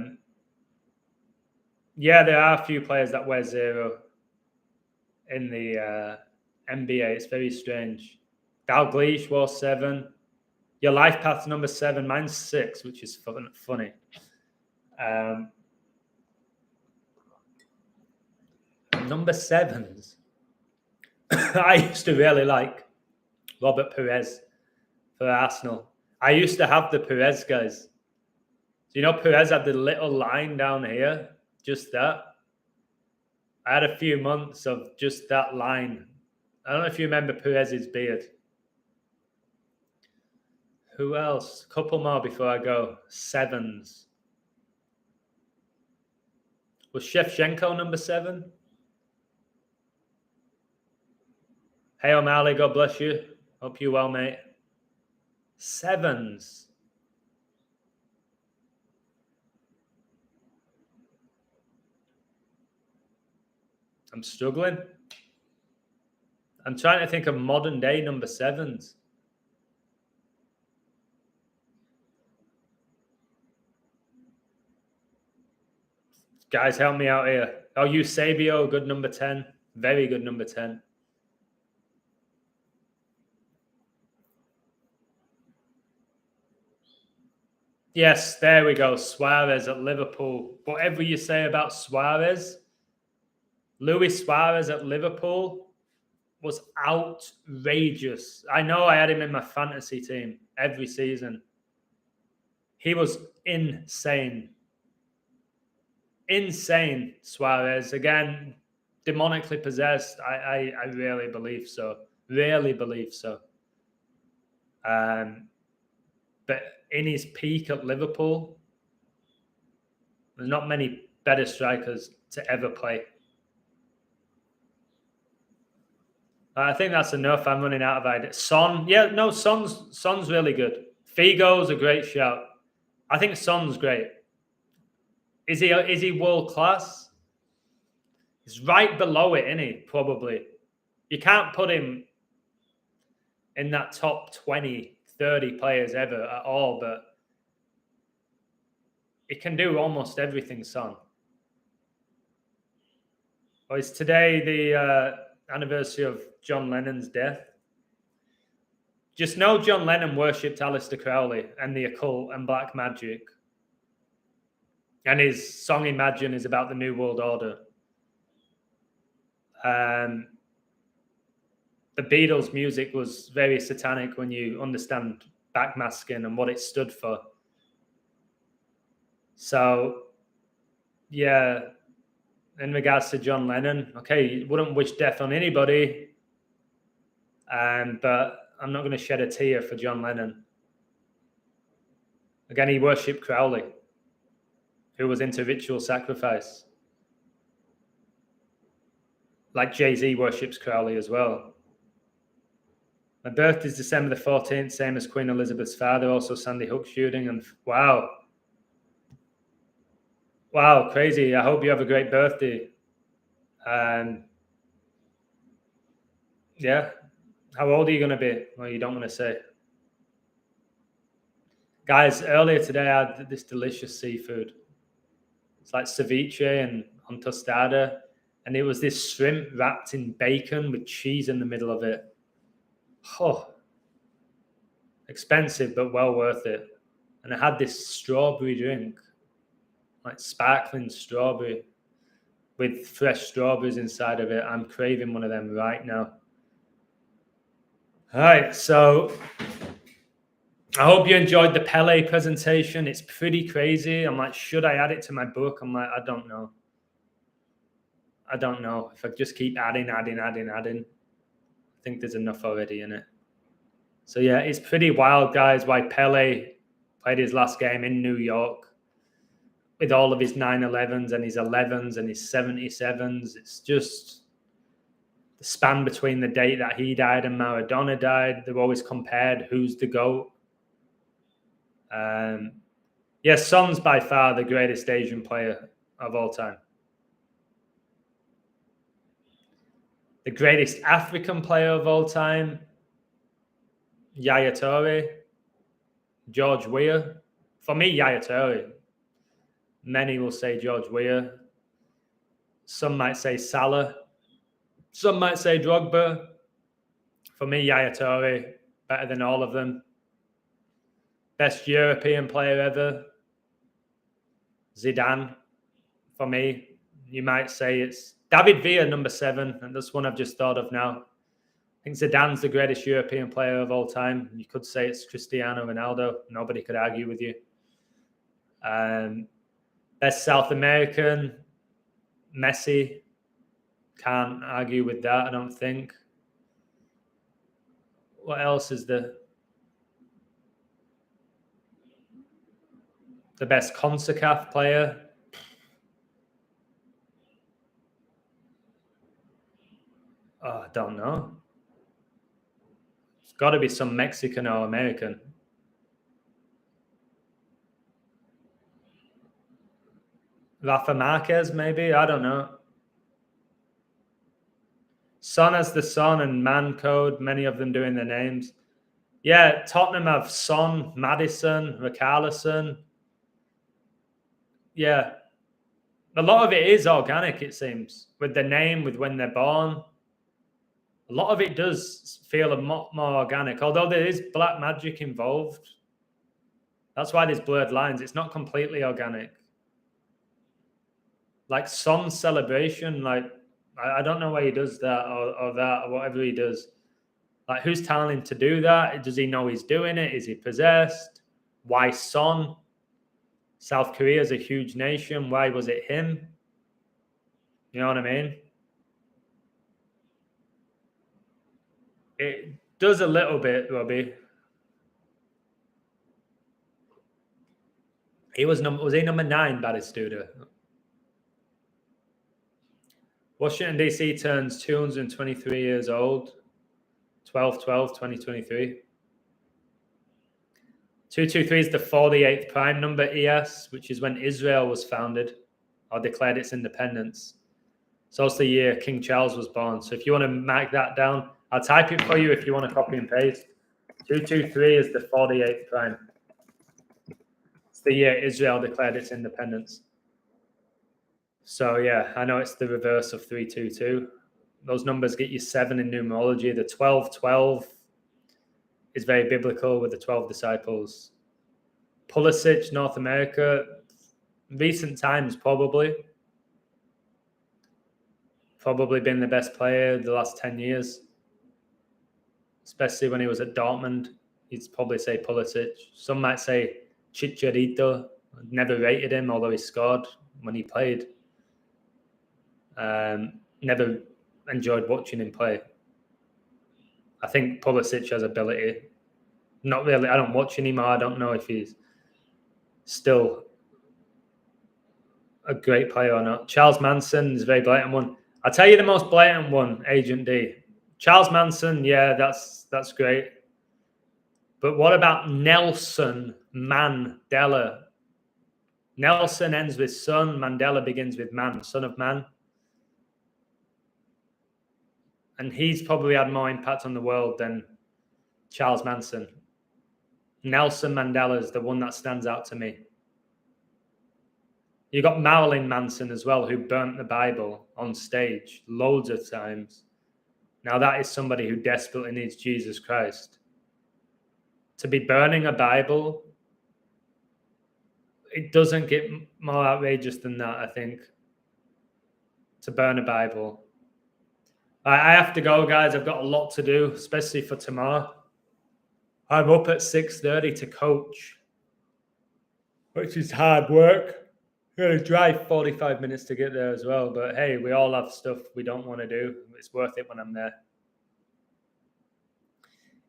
S1: Yeah, there are a few players that wear 0 in the NBA. It's very strange. Dalglish wore 7. Your life path's number 7. Mine's 6, which is funny. Number 7s. I used to really like Robert Pele'S for Arsenal. I used to have the Pele'S guys. So, you know, Pele'S had the little line down here, just that. I had a few months of just that line. I don't know if you remember Pele'S' beard. Who else? A couple more before I go. 7s. Was Shevchenko number 7? Hey, O'Malley, God bless you. Hope you're well, mate. 7s. I'm struggling. I'm trying to think of modern day number 7s. Guys, help me out here. Oh, Eusebio, good number 10. Very good number 10. Yes, there we go. Suarez at Liverpool. Whatever you say about Suarez, Luis Suarez at Liverpool was outrageous. I know I had him in my fantasy team every season. He was insane. Insane, Suarez. Again, demonically possessed. I really believe so. Really believe so. But in his peak at Liverpool, there's not many better strikers to ever play. I think that's enough. I'm running out of ideas. Son, yeah, no, Son's really good. Figo's a great shout. I think Son's great. Is he world class? He's right below it, isn't he? Probably. You can't put him in that top 20, 30 players ever at all, but he can do almost everything, Son. Well, it's today the anniversary of John Lennon's death. Just know John Lennon worshipped Aleister Crowley and the occult and black magic. And his song Imagine is about the New World Order. The Beatles' music was very satanic when you understand backmasking and what it stood for. So, yeah, in regards to John Lennon, okay, you wouldn't wish death on anybody, but I'm not going to shed a tear for John Lennon. Again, he worshipped Crowley, who was into ritual sacrifice. Like Jay-Z worships Crowley as well. My birthday is December the 14th, same as Queen Elizabeth's father, also Sandy Hook shooting. And wow, crazy. I hope you have a great birthday. Yeah. How old are you going to be? Well, you don't want to say. Guys, earlier today I had this delicious seafood. It's like ceviche and on tostada. And it was this shrimp wrapped in bacon with cheese in the middle of it. Oh, expensive, but well worth it. And I had this strawberry drink, like sparkling strawberry with fresh strawberries inside of it. I'm craving one of them right now. All right, so I hope you enjoyed the Pelé presentation. It's pretty crazy. I'm like, should I add it to my book? I'm like, I don't know. If I just keep adding. I think there's enough already in it. So yeah, it's pretty wild, guys, why Pelé played his last game in New York with all of his 911s and his 11s and his 77s. It's just the span between the date that he died and Maradona died. They've always compared who's the GOAT. Yes, Son's by far the greatest Asian player of all time. The greatest African player of all time, Yaya Toure, George Weah. For me, Yaya Toure. Many will say George Weah. Some might say Salah. Some might say Drogba. For me, Yaya Toure, better than all of them. Best European player ever, Zidane. For me, you might say it's David Villa, number 7, and that's one I've just thought of now. I think Zidane's the greatest European player of all time. You could say it's Cristiano Ronaldo. Nobody could argue with you. Best South American, Messi. Can't argue with that, I don't think. What else is the best CONCACAF player? Oh, I don't know. It's got to be some Mexican or American. Rafa Marquez, maybe? I don't know. Son as the Son and Man Code, many of them doing their names. Yeah, Tottenham have Son, Maddison, Richarlison. Yeah. A lot of it is organic, it seems, with the name, with when they're born. A lot of it does feel a lot more organic, although there is black magic involved. That's why there's blurred lines. It's not completely organic. Like Son's celebration, like, I don't know why he does that or that or whatever he does. Like, who's telling him to do that? Does he know he's doing it? Is he possessed? Why Son? South Korea is a huge nation. Why was it him? You know what I mean? It does a little bit, Robbie. Was he number 9, Batistuta? Washington, D.C. turns 223 years old. 12/12/2023. 223 is the 48th prime number ES, which is when Israel was founded or declared its independence. So it's the year King Charles was born. So if you want to mark that down, I'll type it for you if you want to copy and paste. 223 is the 48th prime. It's the year Israel declared its independence. So yeah, I know it's the reverse of 322. Those numbers get you 7 in numerology. The 1212 is very biblical with the 12 disciples. Pulisic, North America, recent times probably been the best player the last 10 years, especially when he was at Dortmund. You'd probably say Pulisic. Some might say Chicharito. Never rated him, although he scored when he played. Never enjoyed watching him play. I think Pulisic has ability. Not really. I don't watch anymore. I don't know if he's still a great player or not. Charles Manson is a very blatant one. I'll tell you the most blatant one, Agent D. Charles Manson, yeah, that's great. But what about Nelson Mandela? Nelson ends with son. Mandela begins with man, son of man. And he's probably had more impact on the world than Charles Manson. Nelson Mandela is the one that stands out to me. You got Marilyn Manson as well, who burnt the Bible on stage loads of times. Now that is somebody who desperately needs Jesus Christ. To be burning a Bible, it doesn't get more outrageous than that, I think. To burn a Bible. I have to go, guys. I've got a lot to do, especially for tomorrow. I'm up at 6:30 to coach, which is hard work. I'm going to drive 45 minutes to get there as well. But hey, we all have stuff we don't want to do. It's worth it when I'm there.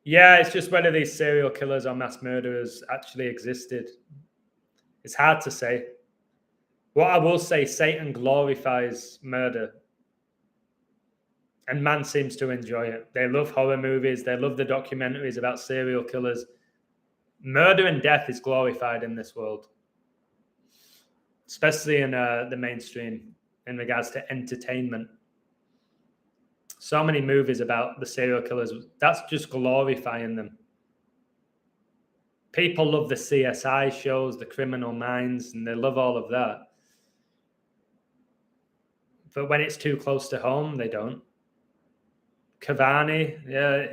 S1: Yeah, it's just whether these serial killers or mass murderers actually existed. It's hard to say. What I will say, Satan glorifies murder. And man seems to enjoy it. They love horror movies. They love the documentaries about serial killers. Murder and death is glorified in this world, especially in the mainstream in regards to entertainment. So many movies about the serial killers. That's just glorifying them. People love the CSI shows, the Criminal Minds, and they love all of that. But when it's too close to home, they don't. Cavani, yeah,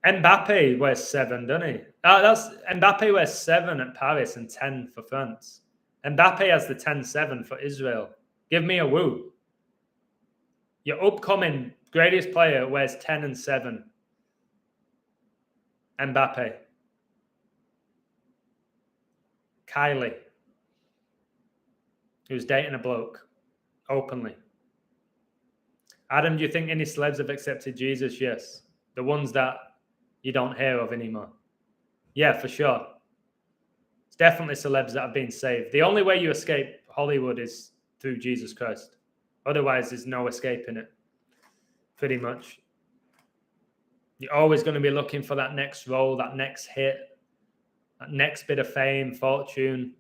S1: Mbappe wears 7, doesn't he? Mbappe wears 7 at Paris and 10 for France. Mbappe has the 10-7 for Israel. Give me a woo. Your upcoming greatest player wears 10 and 7. Mbappe. Kylie, who's dating a bloke openly. Adam, do you think any celebs have accepted Jesus? Yes. The ones that you don't hear of anymore. Yeah, for sure. It's definitely celebs that have been saved. The only way you escape Hollywood is through Jesus Christ. Otherwise, there's no escaping it. Pretty much. You're always going to be looking for that next role, that next hit, that next bit of fame, fortune.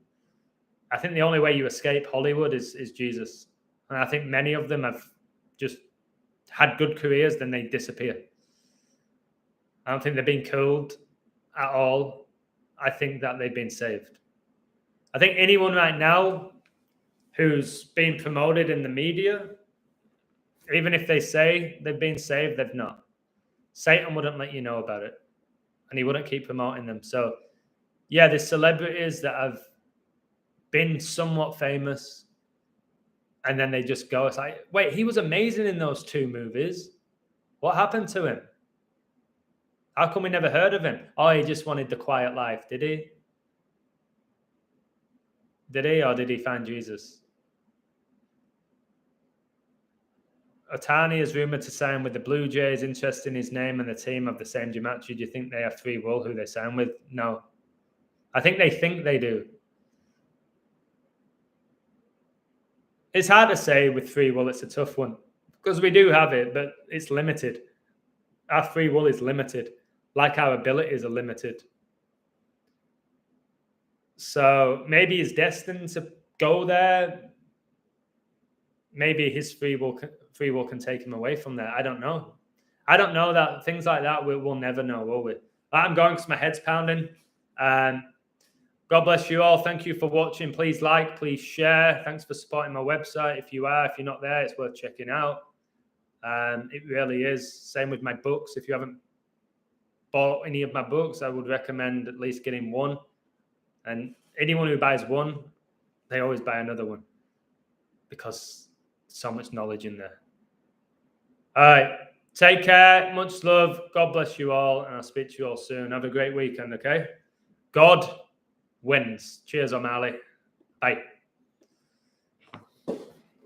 S1: I think the only way you escape Hollywood is Jesus. And I think many of them have just had good careers, then they disappear. I don't think they've been killed at all. I think that they've been saved. I think anyone right now who's been promoted in the media, even if they say they've been saved, they've not. Satan wouldn't let you know about it, and he wouldn't keep promoting them. So, yeah, there's celebrities that have been somewhat famous, and then they just go, it's like, wait, he was amazing in those 2 movies. What happened to him? How come we never heard of him? Oh, he just wanted the quiet life. Did he? Did he, or did he find Jesus? Otani is rumored to sign with the Blue Jays. Interest in his name and the team of the same gematria. Do you think they have free will who they sign with? No. I think they do. It's hard to say with free will. It's a tough one because we do have it, but it's limited. Our free will is limited, like our abilities are limited. So maybe he's destined to go there. maybe his free will can take him away from there. I don't know. I don't know that things like that we'll never know, will we? I'm going because my head's pounding. God bless you all. Thank you for watching. Please like, please share. Thanks for supporting my website. If you're not there, it's worth checking out. It really is. Same with my books. If you haven't bought any of my books, I would recommend at least getting one. And anyone who buys one, they always buy another one because so much knowledge in there. All right. Take care. Much love. God bless you all. And I'll speak to you all soon. Have a great weekend, okay? God wins. Cheers, O'Malley. Bye.